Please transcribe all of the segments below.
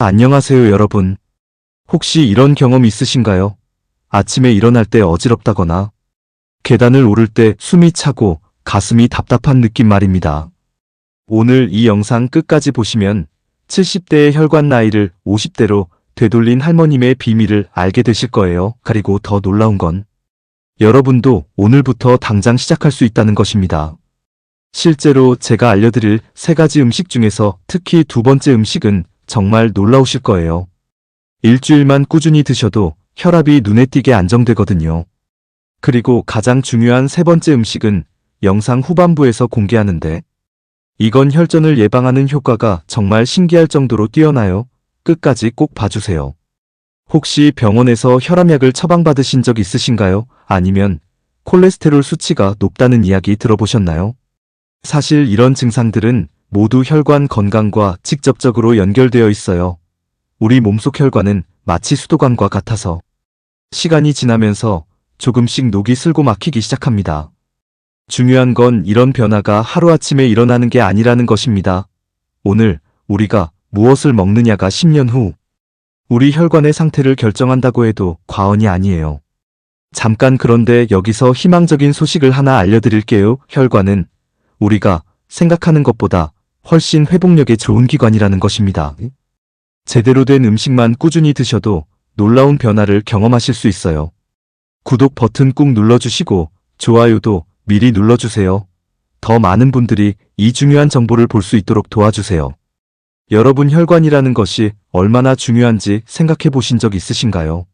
안녕하세요, 여러분. 혹시 이런 경험 있으신가요? 아침에 일어날 때 어지럽다거나 계단을 오를 때 숨이 차고 가슴이 답답한 느낌 말입니다. 오늘 이 영상 끝까지 보시면 70대의 혈관 나이를 50대로 되돌린 할머님의 비밀을 알게 되실 거예요. 그리고 더 놀라운 건 여러분도 오늘부터 당장 시작할 수 있다는 것입니다. 실제로 제가 알려드릴 3가지 음식 중에서 특히 2번째 음식은 정말 놀라우실 거예요. 일주일만 꾸준히 드셔도 혈압이 눈에 띄게 안정되거든요. 그리고 가장 중요한 3번째 음식은 영상 후반부에서 공개하는데 이건 혈전을 예방하는 효과가 정말 신기할 정도로 뛰어나요. 끝까지 꼭 봐주세요. 혹시 병원에서 혈압약을 처방받으신 적 있으신가요? 아니면 콜레스테롤 수치가 높다는 이야기 들어보셨나요? 사실 이런 증상들은 모두 혈관 건강과 직접적으로 연결되어 있어요. 우리 몸속 혈관은 마치 수도관과 같아서 시간이 지나면서 조금씩 녹이 슬고 막히기 시작합니다. 중요한 건 이런 변화가 하루아침에 일어나는 게 아니라는 것입니다. 오늘 우리가 무엇을 먹느냐가 10년 후 우리 혈관의 상태를 결정한다고 해도 과언이 아니에요. 잠깐 그런데 여기서 희망적인 소식을 하나 알려드릴게요. 혈관은 우리가 생각하는 것보다 훨씬 회복력에 좋은 기관이라는 것입니다. 제대로 된 음식만 꾸준히 드셔도 놀라운 변화를 경험하실 수 있어요. 구독 버튼 꾹 눌러주시고 좋아요도 미리 눌러주세요. 더 많은 분들이 이 중요한 정보를 볼 수 있도록 도와주세요. 여러분 혈관이라는 것이 얼마나 중요한지 생각해 보신 적 있으신가요?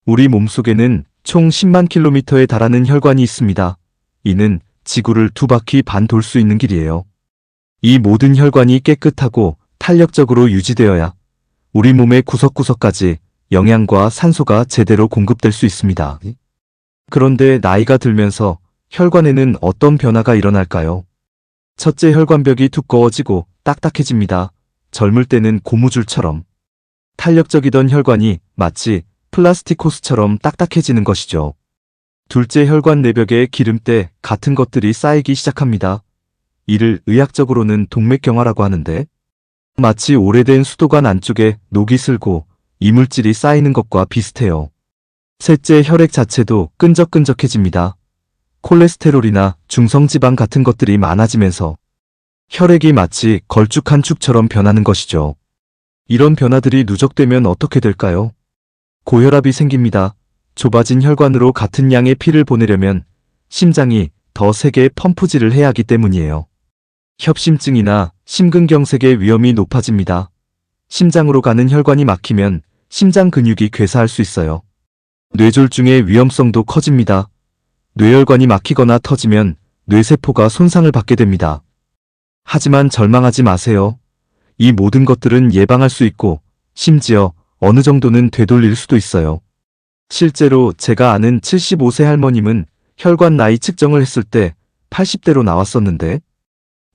우리 몸속에는 총 10만 킬로미터에 달하는 혈관이 있습니다. 이는 지구를 2바퀴 반 돌 수 있는 길이에요. 이 모든 혈관이 깨끗하고 탄력적으로 유지되어야 우리 몸의 구석구석까지 영양과 산소가 제대로 공급될 수 있습니다. 그런데 나이가 들면서 혈관에는 어떤 변화가 일어날까요? 첫째, 혈관벽이 두꺼워지고 딱딱해집니다. 젊을 때는 고무줄처럼 탄력적이던 혈관이 마치 플라스틱 호스처럼 딱딱해지는 것이죠. 둘째, 혈관 내벽에 기름때 같은 것들이 쌓이기 시작합니다. 이를 의학적으로는 동맥경화라고 하는데 마치 오래된 수도관 안쪽에 녹이 슬고 이물질이 쌓이는 것과 비슷해요. 셋째, 혈액 자체도 끈적끈적해집니다. 콜레스테롤이나 중성지방 같은 것들이 많아지면서 혈액이 마치 걸쭉한 축처럼 변하는 것이죠. 이런 변화들이 누적되면 어떻게 될까요? 고혈압이 생깁니다. 좁아진 혈관으로 같은 양의 피를 보내려면 심장이 더 세게 펌프질을 해야 하기 때문이에요. 협심증이나 심근경색의 위험이 높아집니다. 심장으로 가는 혈관이 막히면 심장 근육이 괴사할 수 있어요. 뇌졸중의 위험성도 커집니다. 뇌혈관이 막히거나 터지면 뇌세포가 손상을 받게 됩니다. 하지만 절망하지 마세요. 이 모든 것들은 예방할 수 있고 심지어 어느 정도는 되돌릴 수도 있어요. 실제로 제가 아는 75세 할머님은 혈관 나이 측정을 했을 때 80대로 나왔었는데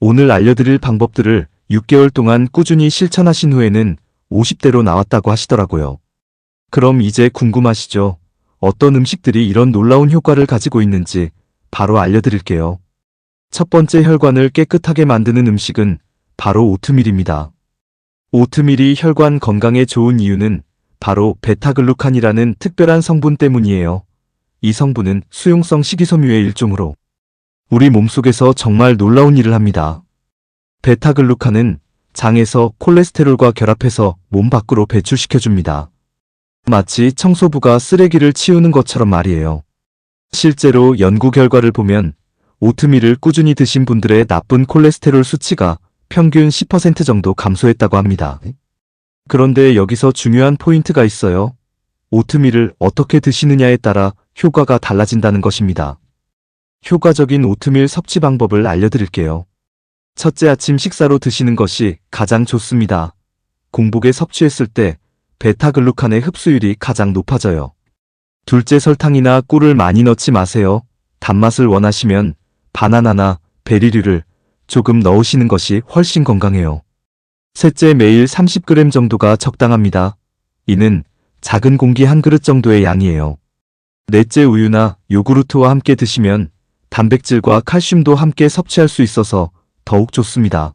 오늘 알려드릴 방법들을 6개월 동안 꾸준히 실천하신 후에는 50대로 나왔다고 하시더라고요. 그럼 이제 궁금하시죠? 어떤 음식들이 이런 놀라운 효과를 가지고 있는지 바로 알려드릴게요. 첫 번째, 혈관을 깨끗하게 만드는 음식은 바로 오트밀입니다. 오트밀이 혈관 건강에 좋은 이유는 바로 베타글루칸이라는 특별한 성분 때문이에요. 이 성분은 수용성 식이섬유의 일종으로 우리 몸속에서 정말 놀라운 일을 합니다. 베타글루칸은 장에서 콜레스테롤과 결합해서 몸 밖으로 배출시켜줍니다. 마치 청소부가 쓰레기를 치우는 것처럼 말이에요. 실제로 연구 결과를 보면 오트밀을 꾸준히 드신 분들의 나쁜 콜레스테롤 수치가 평균 10% 정도 감소했다고 합니다. 그런데 여기서 중요한 포인트가 있어요. 오트밀을 어떻게 드시느냐에 따라 효과가 달라진다는 것입니다. 효과적인 오트밀 섭취 방법을 알려드릴게요. 첫째, 아침 식사로 드시는 것이 가장 좋습니다. 공복에 섭취했을 때 베타글루칸의 흡수율이 가장 높아져요. 둘째, 설탕이나 꿀을 많이 넣지 마세요. 단맛을 원하시면 바나나나 베리류를 조금 넣으시는 것이 훨씬 건강해요. 셋째, 매일 30g 정도가 적당합니다. 이는 작은 공기 한 그릇 정도의 양이에요. 넷째, 우유나 요구르트와 함께 드시면 단백질과 칼슘도 함께 섭취할 수 있어서 더욱 좋습니다.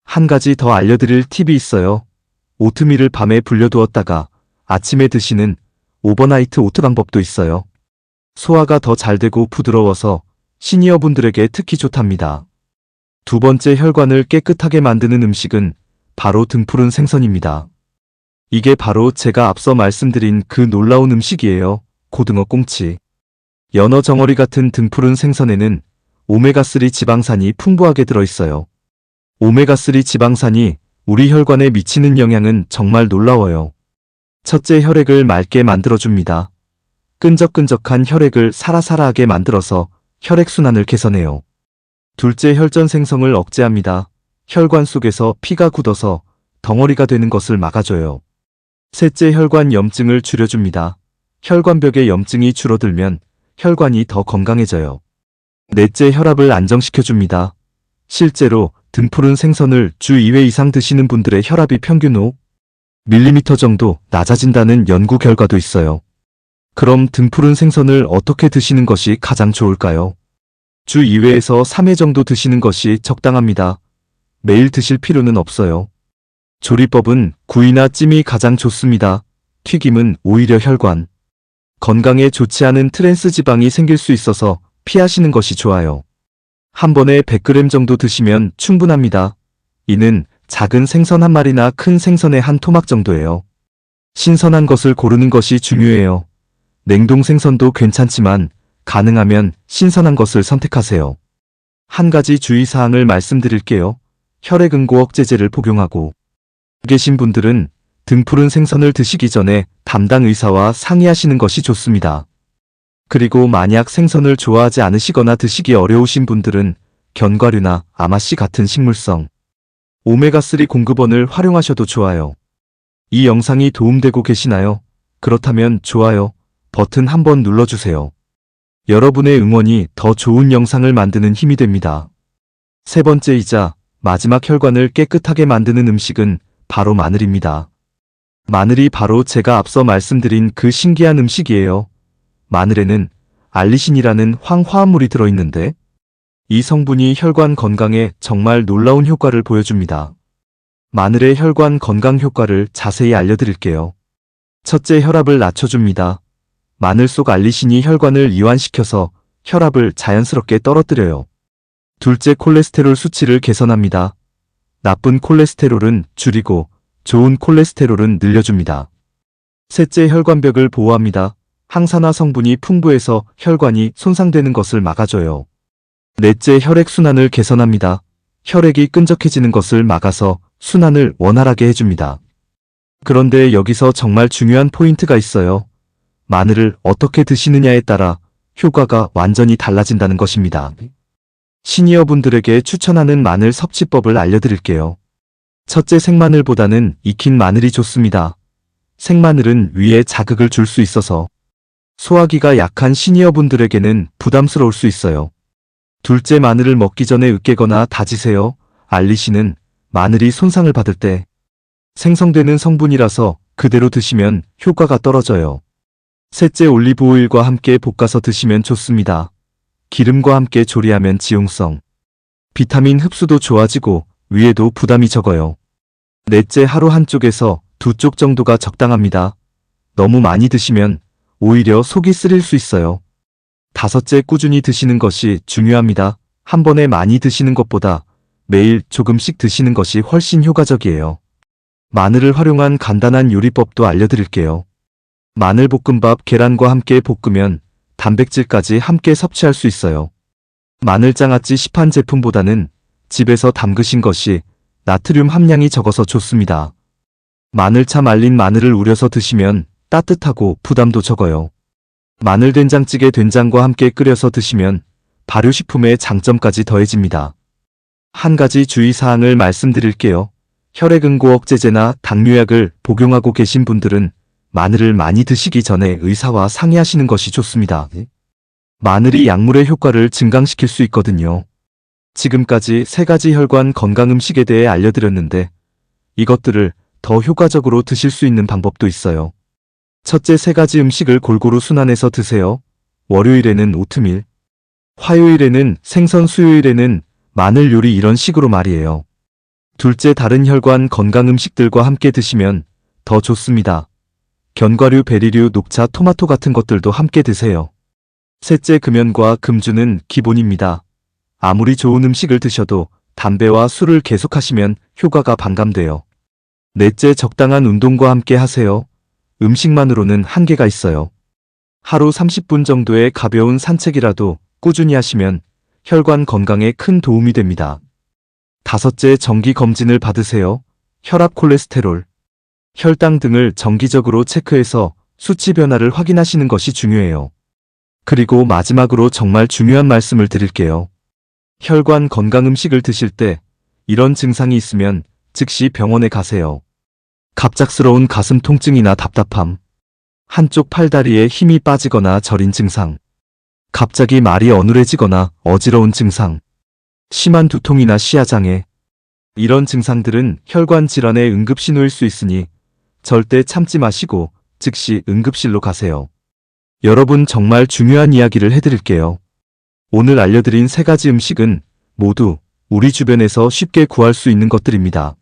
한 가지 더 알려드릴 팁이 있어요. 오트밀을 밤에 불려두었다가 아침에 드시는 오버나이트 오트 방법도 있어요. 소화가 더 잘 되고 부드러워서 시니어분들에게 특히 좋답니다. 두 번째 혈관을 깨끗하게 만드는 음식은 바로 등푸른 생선입니다. 이게 바로 제가 앞서 말씀드린 그 놀라운 음식이에요. 고등어 꽁치. 연어 정어리 같은 등푸른 생선에는 오메가3 지방산이 풍부하게 들어있어요. 오메가3 지방산이 우리 혈관에 미치는 영향은 정말 놀라워요. 첫째, 혈액을 맑게 만들어줍니다. 끈적끈적한 혈액을 사라사라하게 만들어서 혈액순환을 개선해요. 둘째, 혈전 생성을 억제합니다. 혈관 속에서 피가 굳어서 덩어리가 되는 것을 막아줘요. 셋째, 혈관 염증을 줄여줍니다. 혈관벽의 염증이 줄어들면 혈관이 더 건강해져요. 넷째, 혈압을 안정시켜줍니다. 실제로 등푸른 생선을 주 2회 이상 드시는 분들의 혈압이 평균 5mm 정도 낮아진다는 연구 결과도 있어요. 그럼 등푸른 생선을 어떻게 드시는 것이 가장 좋을까요? 주 2회에서 3회 정도 드시는 것이 적당합니다. 매일 드실 필요는 없어요. 조리법은 구이나 찜이 가장 좋습니다. 튀김은 오히려 혈관 건강에 좋지 않은 트랜스 지방이 생길 수 있어서 피하시는 것이 좋아요. 한 번에 100g 정도 드시면 충분합니다. 이는 작은 생선 한 마리나 큰 생선의 한 토막 정도예요. 신선한 것을 고르는 것이 중요해요. 냉동 생선도 괜찮지만 가능하면 신선한 것을 선택하세요. 한 가지 주의사항을 말씀드릴게요. 혈액응고 억제제를 복용하고 계신 분들은 등푸른 생선을 드시기 전에 담당 의사와 상의하시는 것이 좋습니다. 그리고 만약 생선을 좋아하지 않으시거나 드시기 어려우신 분들은 견과류나 아마씨 같은 식물성 오메가3 공급원을 활용하셔도 좋아요. 이 영상이 도움되고 계시나요? 그렇다면 좋아요 버튼 한번 눌러주세요. 여러분의 응원이 더 좋은 영상을 만드는 힘이 됩니다. 세 번째이자 마지막 혈관을 깨끗하게 만드는 음식은 바로 마늘입니다. 마늘이 바로 제가 앞서 말씀드린 그 신기한 음식이에요. 마늘에는 알리신이라는 황화합물이 들어있는데 이 성분이 혈관 건강에 정말 놀라운 효과를 보여줍니다. 마늘의 혈관 건강 효과를 자세히 알려드릴게요. 첫째, 혈압을 낮춰줍니다. 마늘 속 알리신이 혈관을 이완시켜서 혈압을 자연스럽게 떨어뜨려요. 둘째, 콜레스테롤 수치를 개선합니다. 나쁜 콜레스테롤은 줄이고 좋은 콜레스테롤은 늘려줍니다. 셋째, 혈관벽을 보호합니다. 항산화 성분이 풍부해서 혈관이 손상되는 것을 막아줘요. 넷째, 혈액순환을 개선합니다. 혈액이 끈적해지는 것을 막아서 순환을 원활하게 해줍니다. 그런데 여기서 정말 중요한 포인트가 있어요. 마늘을 어떻게 드시느냐에 따라 효과가 완전히 달라진다는 것입니다. 시니어분들에게 추천하는 마늘 섭취법을 알려드릴게요. 첫째, 생마늘보다는 익힌 마늘이 좋습니다. 생마늘은 위에 자극을 줄 수 있어서 소화기가 약한 시니어분들에게는 부담스러울 수 있어요. 둘째, 마늘을 먹기 전에 으깨거나 다지세요. 알리신은 마늘이 손상을 받을 때 생성되는 성분이라서 그대로 드시면 효과가 떨어져요. 셋째, 올리브 오일과 함께 볶아서 드시면 좋습니다. 기름과 함께 조리하면 지용성, 비타민 흡수도 좋아지고 위에도 부담이 적어요. 넷째, 하루 한쪽에서 2쪽 정도가 적당합니다. 너무 많이 드시면 오히려 속이 쓰릴 수 있어요. 다섯째, 꾸준히 드시는 것이 중요합니다. 한 번에 많이 드시는 것보다 매일 조금씩 드시는 것이 훨씬 효과적이에요. 마늘을 활용한 간단한 요리법도 알려드릴게요. 마늘볶음밥 계란과 함께 볶으면 단백질까지 함께 섭취할 수 있어요. 마늘장아찌 시판 제품보다는 집에서 담그신 것이 나트륨 함량이 적어서 좋습니다. 마늘차 말린 마늘을 우려서 드시면 따뜻하고 부담도 적어요. 마늘 된장찌개 된장과 함께 끓여서 드시면 발효식품의 장점까지 더해집니다. 한 가지 주의사항을 말씀드릴게요. 혈액응고 억제제나 당뇨약을 복용하고 계신 분들은 마늘을 많이 드시기 전에 의사와 상의하시는 것이 좋습니다. 마늘이 약물의 효과를 증강시킬 수 있거든요. 지금까지 3가지 혈관 건강 음식에 대해 알려드렸는데 이것들을 더 효과적으로 드실 수 있는 방법도 있어요. 첫째, 3가지 음식을 골고루 순환해서 드세요. 월요일에는 오트밀, 화요일에는 생선, 수요일에는 마늘 요리, 이런 식으로 말이에요. 둘째, 다른 혈관 건강 음식들과 함께 드시면 더 좋습니다. 견과류, 베리류, 녹차, 토마토 같은 것들도 함께 드세요. 셋째, 금연과 금주는 기본입니다. 아무리 좋은 음식을 드셔도 담배와 술을 계속하시면 효과가 반감돼요. 넷째, 적당한 운동과 함께 하세요. 음식만으로는 한계가 있어요. 하루 30분 정도의 가벼운 산책이라도 꾸준히 하시면 혈관 건강에 큰 도움이 됩니다. 다섯째, 정기 검진을 받으세요. 혈압, 콜레스테롤, 혈당 등을 정기적으로 체크해서 수치 변화를 확인하시는 것이 중요해요. 그리고 마지막으로 정말 중요한 말씀을 드릴게요. 혈관 건강 음식을 드실 때 이런 증상이 있으면 즉시 병원에 가세요. 갑작스러운 가슴 통증이나 답답함, 한쪽 팔다리에 힘이 빠지거나 저린 증상, 갑자기 말이 어눌해지거나 어지러운 증상, 심한 두통이나 시야장애, 이런 증상들은 혈관 질환의 응급신호일 수 있으니 절대 참지 마시고 즉시 응급실로 가세요. 여러분, 정말 중요한 이야기를 해드릴게요. 오늘 알려드린 3가지 음식은 모두 우리 주변에서 쉽게 구할 수 있는 것들입니다.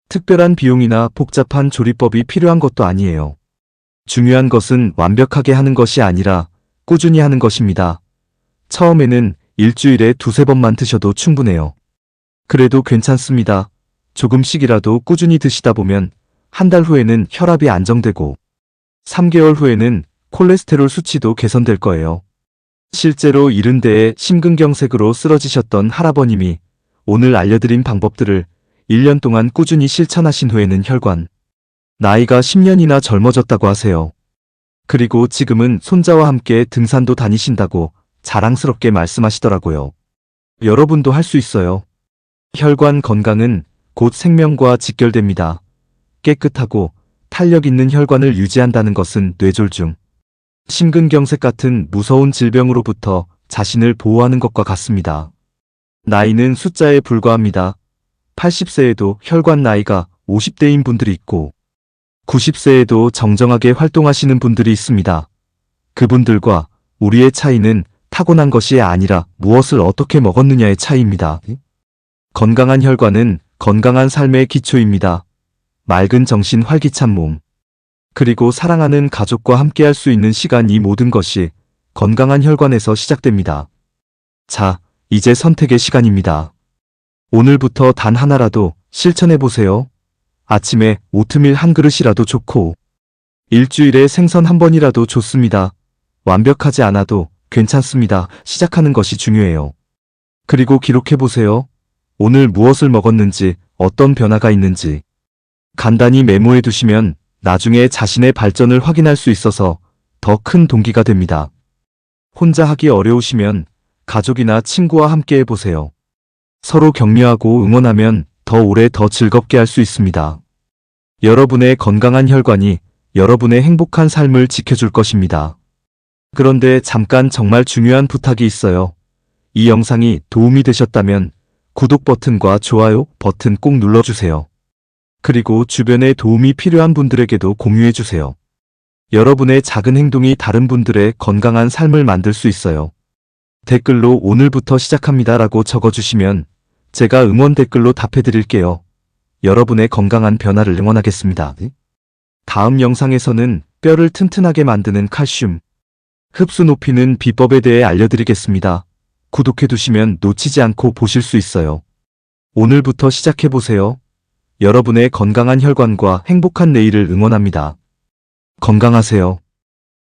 특별한 비용이나 복잡한 조리법이 필요한 것도 아니에요. 중요한 것은 완벽하게 하는 것이 아니라 꾸준히 하는 것입니다. 처음에는 일주일에 2~3번만 드셔도 충분해요. 그래도 괜찮습니다. 조금씩이라도 꾸준히 드시다 보면 한 달 후에는 혈압이 안정되고 3개월 후에는 콜레스테롤 수치도 개선될 거예요. 실제로 70대에 심근경색으로 쓰러지셨던 할아버님이 오늘 알려드린 방법들을 1년 동안 꾸준히 실천하신 후에는 혈관, 나이가 10년이나 젊어졌다고 하세요. 그리고 지금은 손자와 함께 등산도 다니신다고 자랑스럽게 말씀하시더라고요. 여러분도 할 수 있어요. 혈관 건강은 곧 생명과 직결됩니다. 깨끗하고 탄력 있는 혈관을 유지한다는 것은 뇌졸중, 심근경색 같은 무서운 질병으로부터 자신을 보호하는 것과 같습니다. 나이는 숫자에 불과합니다. 80세에도 혈관 나이가 50대인 분들이 있고 90세에도 정정하게 활동하시는 분들이 있습니다. 그분들과 우리의 차이는 타고난 것이 아니라 무엇을 어떻게 먹었느냐의 차이입니다. 건강한 혈관은 건강한 삶의 기초입니다. 맑은 정신, 활기찬 몸, 그리고 사랑하는 가족과 함께할 수 있는 시간, 이 모든 것이 건강한 혈관에서 시작됩니다. 자, 이제 선택의 시간입니다. 오늘부터 단 하나라도 실천해보세요. 아침에 오트밀 한 그릇이라도 좋고 일주일에 생선 한 번이라도 좋습니다. 완벽하지 않아도 괜찮습니다. 시작하는 것이 중요해요. 그리고 기록해보세요. 오늘 무엇을 먹었는지, 어떤 변화가 있는지 간단히 메모해 두시면 나중에 자신의 발전을 확인할 수 있어서 더 큰 동기가 됩니다. 혼자 하기 어려우시면 가족이나 친구와 함께 해보세요. 서로 격려하고 응원하면 더 오래 더 즐겁게 할 수 있습니다. 여러분의 건강한 혈관이 여러분의 행복한 삶을 지켜줄 것입니다. 그런데 잠깐 정말 중요한 부탁이 있어요. 이 영상이 도움이 되셨다면 구독 버튼과 좋아요 버튼 꼭 눌러주세요. 그리고 주변에 도움이 필요한 분들에게도 공유해주세요. 여러분의 작은 행동이 다른 분들의 건강한 삶을 만들 수 있어요. 댓글로 오늘부터 시작합니다라고 적어주시면 제가 응원 댓글로 답해드릴게요. 여러분의 건강한 변화를 응원하겠습니다. 다음 영상에서는 뼈를 튼튼하게 만드는 칼슘, 흡수 높이는 비법에 대해 알려드리겠습니다. 구독해두시면 놓치지 않고 보실 수 있어요. 오늘부터 시작해보세요. 여러분의 건강한 혈관과 행복한 내일을 응원합니다. 건강하세요.